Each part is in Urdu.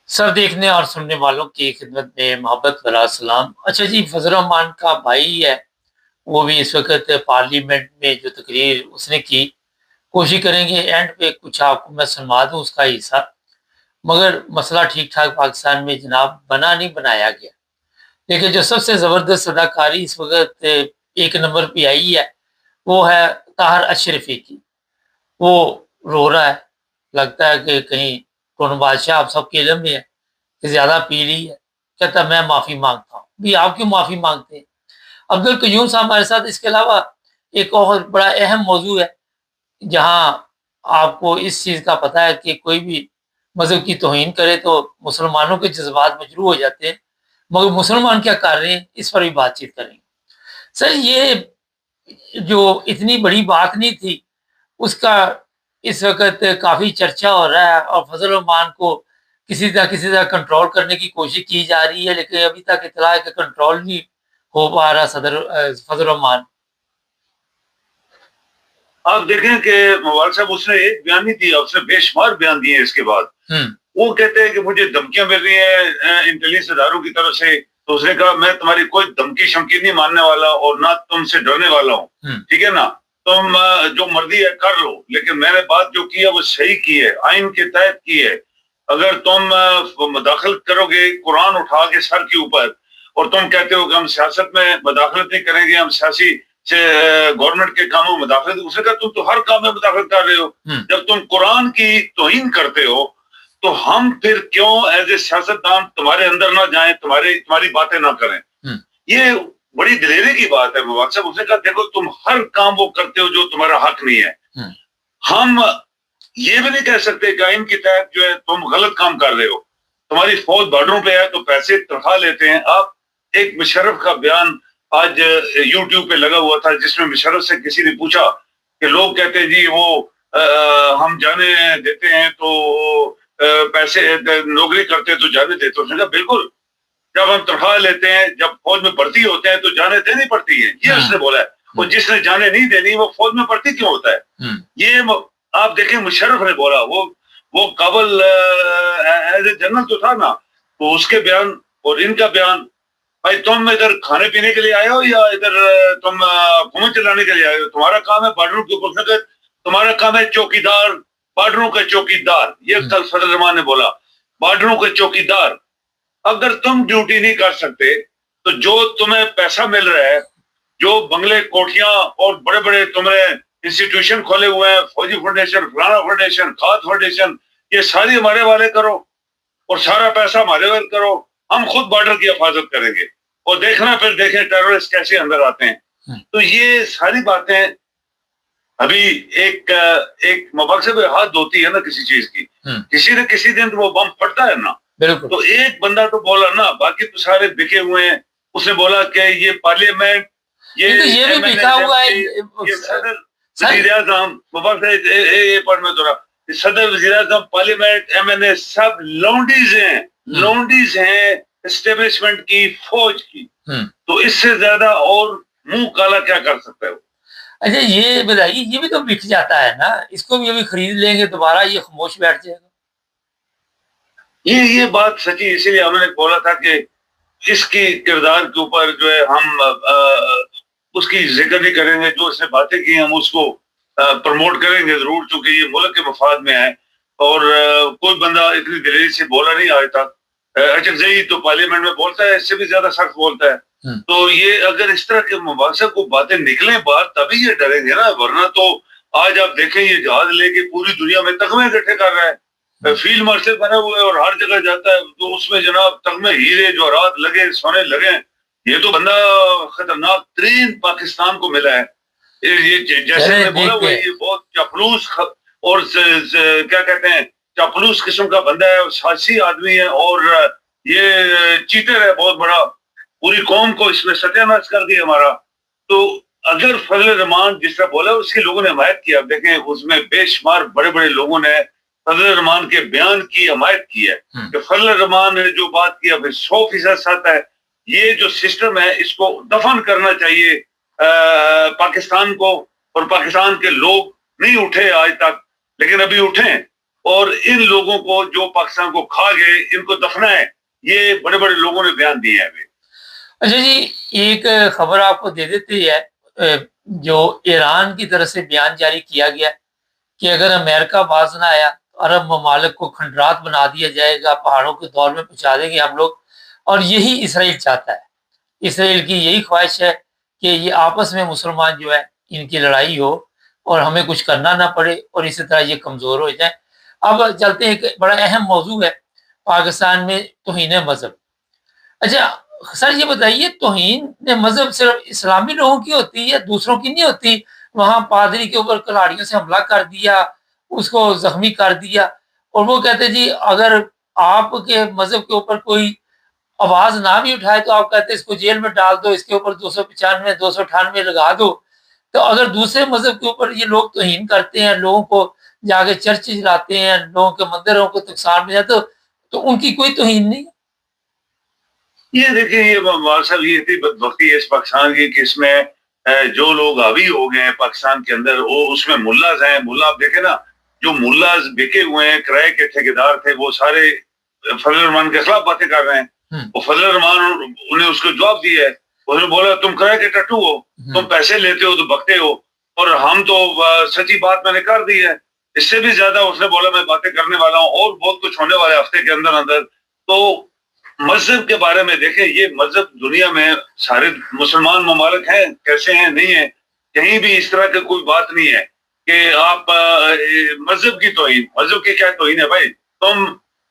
سر دیکھنے اور سننے والوں کی خدمت میں محبت بھرا سلام۔ اچھا جی، فضل الرحمان کا بھائی ہے، وہ بھی اس وقت پارلیمنٹ میں جو تقریر اس نے کی، کوشش کریں گے اینڈ پہ کچھ آپ کو میں سنوا دوں اس کا حصہ، مگر مسئلہ ٹھیک ٹھاک پاکستان میں جناب نہیں بنایا گیا۔ لیکن جو سب سے زبردست اداکاری اس وقت ایک نمبر پہ آئی ہے، وہ ہے طاہر اشرفی کی۔ وہ رو رہا ہے، لگتا ہے کہ کہیں کون بادشاہ آپ سب کے علم میں ہے کہ زیادہ پی لی ہے، کہتا ہے میں معافی مانگتا ہوں۔ بھی آپ کیوں معافی مانگتے ہیں؟ عبد القیوم صاحب ہمارے ساتھ۔ اس کے علاوہ ایک اور بڑا اہم موضوع ہے جہاں آپ کو اس چیز کا پتہ ہے کہ کوئی بھی مذہب کی توہین کرے تو مسلمانوں کے جذبات مجروح ہو جاتے ہیں، مگر مسلمان کیا کر رہے ہیں اس پر بھی بات چیت کریں گے۔ سر یہ جو اتنی بڑی بات نہیں تھی، اس کا اس وقت کافی چرچا ہو رہا ہے، اور فضل الرحمان کو کسی طرح کنٹرول کرنے کی کوشش کی جا رہی ہے، لیکن ابھی تک اطلاع ہے کہ کنٹرول نہیں ہو پا رہا فضل الرحمان۔ آپ دیکھیں کہ مبارک صاحب اس نے ایک بیان نہیں دیا، اس نے بے شمار بیان دیے اس کے بعد۔ وہ کہتے ہیں کہ مجھے دھمکیاں مل رہی ہیں انٹیلیجنس اداروں کی طرف سے، تو اس نے کہا میں تمہاری کوئی دھمکی شمکی نہیں ماننے والا اور نہ تم سے ڈرنے والا ہوں، ٹھیک ہے نا، تم جو مرضی ہے کر لو، لیکن میں نے بات جو کی ہے وہ صحیح کی ہے، آئین کے تحت کی ہے۔ اگر تم مداخلت کرو گے قرآن اٹھا کے سر کے اوپر، اور تم کہتے ہو کہ ہم سیاست میں مداخلت نہیں کریں گے، ہم سیاسی سے گورنمنٹ کے کاموں میں مداخلت، اسے کہا تم تو ہر کام میں مداخلت کر رہے ہو۔ جب تم قرآن کی توہین کرتے ہو تو ہم پھر کیوں ایز اے سیاستدان تمہارے اندر نہ جائیں، تمہاری باتیں نہ کریں؟ یہ بڑی دلیری کی بات ہے مبارک صاحب۔ اس نے کہا دیکھو تم ہر کام وہ کرتے ہو جو تمہارا حق نہیں ہے، ہم یہ بھی نہیں کہہ سکتے کہ آئین کے تحت جو ہے تم غلط کام کر رہے ہو۔ تمہاری فوج بارڈروں پہ ہے تو پیسے تنخواہ لیتے ہیں۔ آپ ایک مشرف کا بیان آج یوٹیوب پہ لگا ہوا تھا، جس میں مشرف سے کسی نے پوچھا کہ لوگ کہتے ہیں جی وہ ہم جانے دیتے ہیں تو پیسے، نوکری کرتے ہیں تو جانے دیتے ہیں۔ بالکل، جب ہم تنخواہ لیتے ہیں، جب فوج میں بھرتی ہوتے ہیں تو جانے دینی پڑتی ہیں، یہ اس نے بولا ہے۔ اور جس نے جانے نہیں دینی وہ فوج میں بھرتی کیوں ہوتا ہے؟ یہ آپ دیکھیں مشرف نے بولا، وہ کابل ایز اے جنرل تو تھا نا، تو اس کے بیان اور ان کا بیان، بھائی تم ادھر کھانے پینے کے لیے آئے ہو یا ادھر تم حکومت چلانے کے لیے آئے ہو؟ تمہارا کام ہے بارڈروں کے اوپر، تمہارا کام ہے چوکیدار، بارڈروں کا چوکیدار۔ یہ کل فضل الرحمان نے بولا، بارڈروں کے چوکیدار۔ اگر تم ڈیوٹی نہیں کر سکتے تو جو تمہیں پیسہ مل رہا ہے، جو بنگلے کوٹھیاں اور بڑے بڑے تمہیں انسٹیٹیوشن کھولے ہوئے ہیں، فوجی فاؤنڈیشن، فلانا فاؤنڈیشن، کھاد فاؤنڈیشن، یہ ساری ہمارے والے کرو اور سارا پیسہ ہمارے والے کرو، ہم خود بارڈر کی حفاظت کریں گے، اور دیکھنا پھر دیکھیں ٹیررسٹ کیسے اندر آتے ہیں۔ تو یہ ساری باتیں ابھی ایک مبارک سے ہاتھ ہوتی ہے نا کسی چیز کی، کسی نہ کسی دن وہ بم پھٹتا ہے نا، تو ایک بندہ تو بولا نا، باقی تو سارے بکے ہوئے ہیں۔ اس نے بولا کہ یہ پارلیمنٹ، یہ بھی بکا ہوا ہے، یہ صدر وزیر اعظم، مبارک یہ پڑھ میں تھوڑا، صدر وزیر اعظم، پارلیمنٹ، ایم این اے، سب لونڈیز ہیں اسٹیبلشمنٹ کی، فوج کی۔ تو اس سے زیادہ اور منہ کالا کیا کر سکتا ہے وہ؟ اچھا یہ بتائیے، یہ بھی تو بک جاتا ہے نا، اس کو بھی ابھی خرید لیں گے دوبارہ، یہ خاموش بیٹھ جائے گا؟ یہ بات سچی، اسی لیے ہم نے بولا تھا کہ اس کی کردار کے اوپر جو ہے ہم اس کی ذکر نہیں کریں گے، جو اس نے باتیں کی ہم اس کو پروموٹ کریں گے ضرور، چونکہ یہ ملک کے مفاد میں ہے۔ اور کوئی بندہ اتنی دلیری سے بولا نہیں آج تک۔ اچھا تو پارلیمنٹ میں بولتا ہے، اس سے بھی زیادہ سخت بولتا ہے۔ تو یہ اگر اس طرح کے مباحثے کو باتیں نکلیں باہر تبھی یہ ڈریں گے نا، ورنہ تو آج آپ دیکھیں یہ جہاز لے کے پوری دنیا میں تغمے اکٹھے کر رہا ہے، فیلڈ مارشل بنے ہوئے اور ہر جگہ جاتا ہے، تو اس میں جناب تغمے، ہیرے جواہرات لگے، سونے لگے۔ یہ تو بندہ خطرناک ترین پاکستان کو ملا ہے۔ یہ جیسے میں نے بولا وہ یہ بہت چاپلوس اور کیا کہتے ہیں چاپلوس قسم کا بندہ ہے، سازشی آدمی ہے، اور یہ چیٹر ہے بہت بڑا، پوری قوم کو اس میں ستیہ ناش کر دیا ہمارا۔ تو اگر فضل الرحمان جس طرح بولا اس کی لوگوں نے حمایت کی، اب دیکھیں اس میں بے شمار بڑے بڑے لوگوں نے فضل الرحمان کے بیان کی حمایت کی ہے کہ فضل الرحمان نے جو بات کی اب 100% سچ ہے۔ یہ جو سسٹم ہے اس کو دفن کرنا چاہیے پاکستان کو، اور پاکستان کے لوگ نہیں اٹھے آج تک، لیکن ابھی اٹھیں اور ان لوگوں کو جو پاکستان کو کھا گئے ان کو دفنائیں، یہ بڑے بڑے لوگوں نے بیان دیے ہیں ابھی۔ اچھا جی، ایک خبر آپ کو دے دیتی ہے، جو ایران کی طرف سے بیان جاری کیا گیا کہ اگر امریکہ باز نہ آیا تو عرب ممالک کو کھنڈرات بنا دیا جائے گا، پہاڑوں کے دور میں پہنچا دیں گے ہم لوگ، اور یہی اسرائیل چاہتا ہے۔ اسرائیل کی یہی خواہش ہے کہ یہ آپس میں مسلمان جو ہے ان کی لڑائی ہو اور ہمیں کچھ کرنا نہ پڑے اور اسی طرح یہ کمزور ہو جائیں۔ اب چلتے ہیں، ایک بڑا اہم موضوع ہے پاکستان میں توہین مذہب۔ اچھا سر، یہ بتائیے توہین مذہب صرف اسلامی لوگوں کی ہوتی ہے یا دوسروں کی نہیں ہوتی؟ وہاں پادری کے اوپر کلاڑیوں سے حملہ کر دیا، اس کو زخمی کر دیا، اور وہ کہتے جی اگر آپ کے مذہب کے اوپر کوئی آواز نہ بھی اٹھائے تو آپ کہتے اس کو جیل میں ڈال دو، اس کے اوپر 295 298 لگا دو۔ تو اگر دوسرے مذہب کے اوپر یہ لوگ توہین کرتے ہیں، لوگوں کو جا کے چرچ جلاتے ہیں، لوگوں کے مندروں کو نقصان میں تو ان کی کوئی توہین نہیں؟ یہ دیکھیں، یہ صاحب یہ اتنی بدبختی ہے اس پاکستان کی کہ اس میں جو لوگ حاوی ہو گئے ہیں پاکستان کے اندر، وہ اس میں ملاز ہیں۔ ملا آپ دیکھیں نا، جو ملاز بکے ہوئے ہیں، کرائے کے ٹھیکیدار تھے، وہ سارے فضل الرحمان کے خلاف باتیں کر رہے ہیں۔ وہ فضل الرحمان انہیں اس کو جواب دیا ہے، اس نے بولا تم کرائے کے ٹٹو ہو، تم پیسے لیتے ہو تو بکتے ہو، اور ہم تو سچی بات میں نے کر دی ہے۔ اس سے بھی زیادہ اس نے بولا میں باتیں کرنے والا ہوں اور بہت کچھ ہونے والا ہے ہفتے کے اندر اندر۔ تو مذہب کے بارے میں دیکھیں، یہ مذہب دنیا میں سارے مسلمان ممالک ہیں، کیسے ہیں نہیں ہیں، کہیں بھی اس طرح کی کوئی بات نہیں ہے کہ آپ مذہب کی توہین، مذہب کی کیا توہین ہے بھائی؟ تم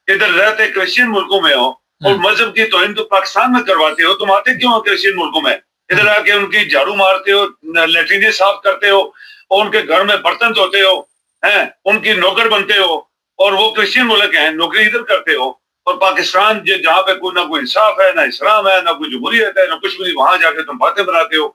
ادھر رہتے کرسچین ملکوں میں ہو اور مذہب کی توہین تو پاکستان میں کرواتے ہو، تم آتے کیوں ہو کرسچین ملکوں میں؟ ادھر آ کے ان کی جھاڑو مارتے ہو، لیٹرین صاف کرتے ہو اور ان کے گھر میں برتن دھوتے ہو، ہیں ان کی نوکر بنتے ہو، اور وہ کرسچین ملک ہیں، نوکری ادھر کرتے ہو۔ اور پاکستان جہاں پہ کوئی نہ کوئی انصاف ہے، نہ اسلام ہے، نہ کوئی جمہوریت ہے، نہ کچھ بھی، وہاں جا کے تم باتیں بناتے ہو۔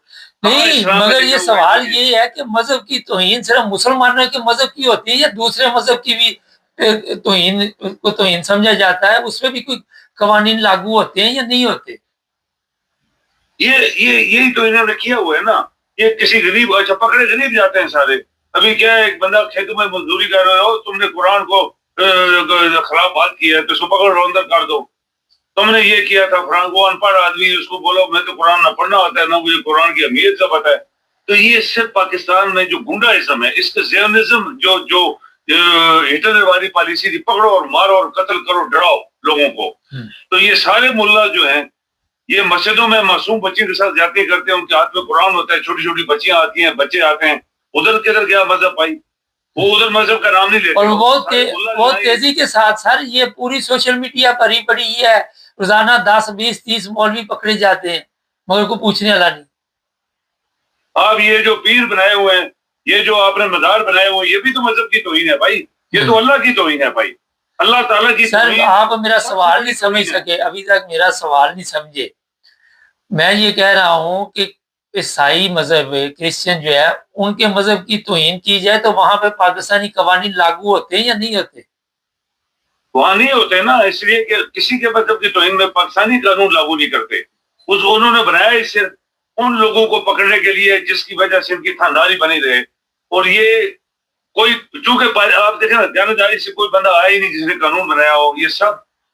نہیں، مگر یہ سوال یہ ہے کہ مذہب کی توہین صرف مسلمانوں کے مذہب کی ہوتی ہے یا دوسرے مذہب کی بھی توہین کو توہین سمجھا جاتا ہے؟ اس میں بھی کوئی قوانین لاگو ہوتے ہیں یا نہیں ہوتے؟ یہی تو انہوں نے کیا ہوا ہے نا۔ یہ کسی غریب، اچھا پکڑے غریب جاتے ہیں سارے۔ ابھی کیا ہے، ایک بندہ کھیتوں میں مزدوری کر رہے ہو، تم نے قرآن کو خراب بات کی ہے تو اس کو پکڑ لو، اندر کر دو۔ تم نے یہ کیا تھا، فرانک وہ ان پڑھ آدمی، اس کو بولو میں تو قرآن نہ پڑھنا ہوتا ہے، نہ مجھے قرآن کی اہمیت کا پتہ ہے۔ تو یہ صرف پاکستان میں جو گنڈاازم ہے، اس کا زیونزم، جو ہٹلر والی پالیسی تھی، پکڑو اور مارو اور قتل کرو، ڈراؤ لوگوں کو۔ تو یہ سارے ملا جو ہیں، یہ مسجدوں میں معصوم بچیوں کے ساتھ زیادتی کرتے ہیں، ان کے ہاتھ میں قرآن ہوتا ہے، چھوٹی چھوٹی بچیاں آتی ہیں، بچے آتے ہیں، ادھر کدھر گیا مذہب آئی؟ وہ ادھر مذہب کا نام نہیں لیتے۔ اور بہت تیزی کے ساتھ سر، یہ پوری سوشل میڈیا پر ہی پڑی ہے، روزانہ 10 20 30 مولوی پکڑے جاتے ہیں مگر کوئی پوچھنے والا نہیں۔ آپ یہ جو پیر بنائے ہوئے ہیں، یہ جو آپ نے مزار بنائے ہوئے ہیں، یہ بھی تو مذہب کی توہین ہے بھائی، یہ تو اللہ کی توہین ہے بھائی، اللہ تعالیٰ کی سر توہین۔ آپ میرا سوال نہیں سمجھ سکے، ابھی تک میرا سوال نہیں سمجھے۔ میں یہ کہہ رہا ہوں کہ عیسائی مذہب، کرسچن جو ہے، ان کے مذہب کی توہین کی جائے تو وہاں پہ پاکستانی قوانین لاگو ہوتے ہیں یا نہیں ہوتے؟ وہاں نہیں ہوتے نا، اس لیے کہ کسی کے مذہب کی توہین میں پاکستانی قانون لاگو نہیں کرتے۔ انہوں نے بنایا اس سے ان لوگوں کو پکڑنے کے لیے جس کی وجہ سے ان کی خاندانی بنی رہے۔ اور یہ کوئی، چونکہ آپ دیکھیں نا، دیانتداری سے کوئی بندہ آیا ہی نہیں جس نے قانون بنایا ہو۔ یہ سب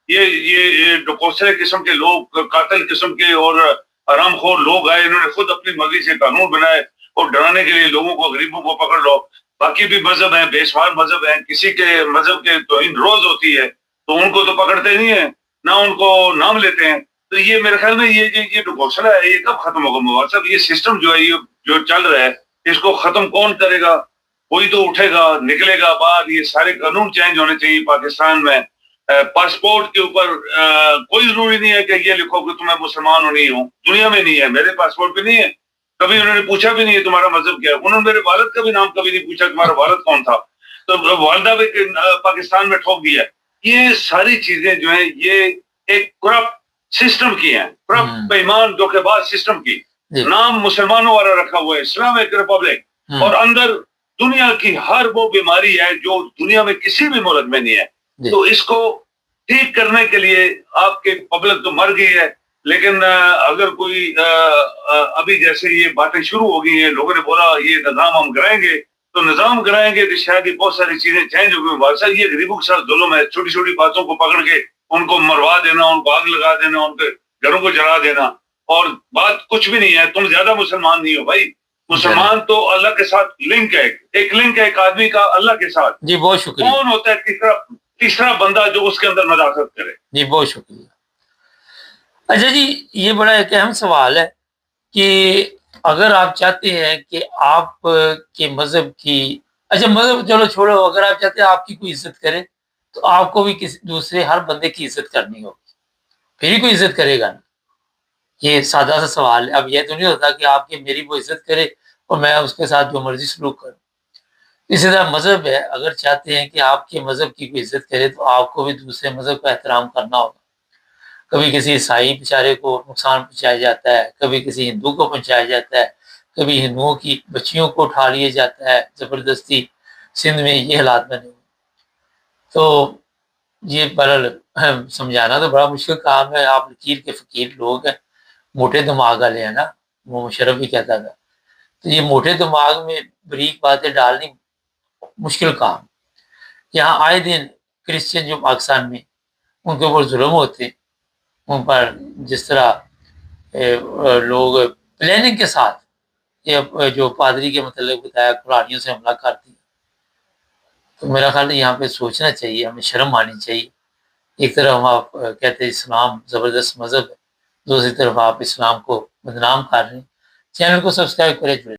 یہ ڈکوسرے قسم کے لوگ، قاتل قسم کے اور حرام خور لوگ آئے، انہوں نے خود اپنی مرضی سے قانون بنائے اور ڈرانے کے لیے لوگوں کو، غریبوں کو پکڑ لو۔ باقی بھی مذہب ہیں، بے شمار مذہب ہیں، کسی کے مذہب کے توہین روز ہوتی ہے تو ان کو تو پکڑتے نہیں ہیں، نہ ان کو نام لیتے ہیں۔ تو یہ میرے خیال میں یہ ڈکوسرا ہے، یہ کب ختم ہوگا مواد صاحب؟ یہ سسٹم جو ہے، یہ جو چل رہا ہے، اس کو ختم کون کرے گا؟ کوئی تو اٹھے گا، نکلے گا باہر۔ یہ سارے قانون چینج ہونے چاہیے پاکستان میں۔ پاسپورٹ کے اوپر کوئی ضروری نہیں ہے کہ یہ لکھو کہ تمہیں مسلمان ہو نہیں ہو، دنیا میں نہیں ہے، میرے پاسپورٹ پہ نہیں ہے، کبھی انہوں نے پوچھا بھی نہیں ہے تمہارا مذہب کیا ہے۔ انہوں نے میرے والد کا بھی نام کبھی نہیں پوچھا، تمہارا والد کون تھا، تو والدہ بھی پاکستان میں ٹھوک دیا۔ یہ ساری چیزیں جو ہیں، یہ ایک کرپٹ سسٹم کی ہیں، کرپٹ بے ایمان دھوکے باز سسٹم کی۔ نام مسلمانوں والا رکھا ہوا ہے، اسلامک ریپبلک، اور اندر دنیا کی ہر وہ بیماری ہے جو دنیا میں کسی بھی ملک میں نہیں ہے۔ تو اس کو ٹھیک کرنے کے لیے آپ کے پبلک تو مر گئی ہے، لیکن اگر کوئی ابھی جیسے یہ باتیں شروع ہو گئی ہیں، لوگوں نے بولا یہ نظام ہم کرائیں گے، تو نظام کرائیں گے کہ شاید بہت ساری چیزیں چینج ہو گئی. بادشاہ یہ غریبوں کے ساتھ ظلم ہے, چھوٹی چھوٹی باتوں کو پکڑ کے ان کو مروا دینا, ان کو آگ لگا دینا, ان کے گھروں کو جلا دینا, اور بات کچھ بھی نہیں ہے. تم زیادہ مسلمان نہیں ہو بھائی, مسلمان تو اللہ کے ساتھ لنک ہے, ایک لنک ہے ایک آدمی کا اللہ کے ساتھ. جی بہت شکریہ. کون ہوتا ہے تیسرا بندہ جو اس کے اندر مداخلت کرے؟ جی بہت شکریہ. اچھا جی, یہ بڑا ایک اہم سوال ہے کہ اگر آپ چاہتے ہیں کہ آپ کے مذہب کی, اچھا مذہب چلو چھوڑو, اگر آپ چاہتے ہیں آپ کی کوئی عزت کرے تو آپ کو بھی کسی دوسرے ہر بندے کی عزت کرنی ہوگی, پھر ہی کوئی عزت کرے گا نا. یہ سادہ سا سوال ہے. اب یہ تو نہیں ہوتا کہ آپ کی میری وہ عزت کرے اور میں اس کے ساتھ جو مرضی سلوک کروں. اسی طرح مذہب ہے, اگر چاہتے ہیں کہ آپ کے مذہب کی کوئی عزت کرے تو آپ کو بھی دوسرے مذہب کا احترام کرنا ہوگا. کبھی کسی عیسائی بیچارے کو نقصان پہنچایا جاتا ہے, کبھی کسی ہندو کو پہنچایا جاتا ہے, کبھی ہندوؤں کی بچیوں کو اٹھا لیا جاتا ہے زبردستی. سندھ میں یہ حالات بنے ہوئے. تو یہ بہرحال سمجھانا تو بڑا مشکل کام ہے. آپ لکیر کے فقیر لوگ ہیں, موٹے دماغ والے ہیں نا, وہ مشرف بھی کہتا تھا. تو یہ موٹے دماغ میں بریک باتیں ڈالنی مشکل کام. یہاں آئے دن کرسچن جو پاکستان میں, ان کے اوپر ظلم ہوتے ہیں, ان پر جس طرح لوگ پلاننگ کے ساتھ یہ جو پادری کے متعلق بتایا قرآنیوں سے حملہ کرتی ہے. تو میرا خیال ہے یہاں پہ سوچنا چاہیے, ہمیں شرم آنی چاہیے. ایک طرف ہم آپ کہتے ہیں اسلام زبردست مذہب ہے, دوسری طرف آپ اسلام کو بدنام کر رہے ہیں. چینل کو سبسکرائب کریں, جڑے.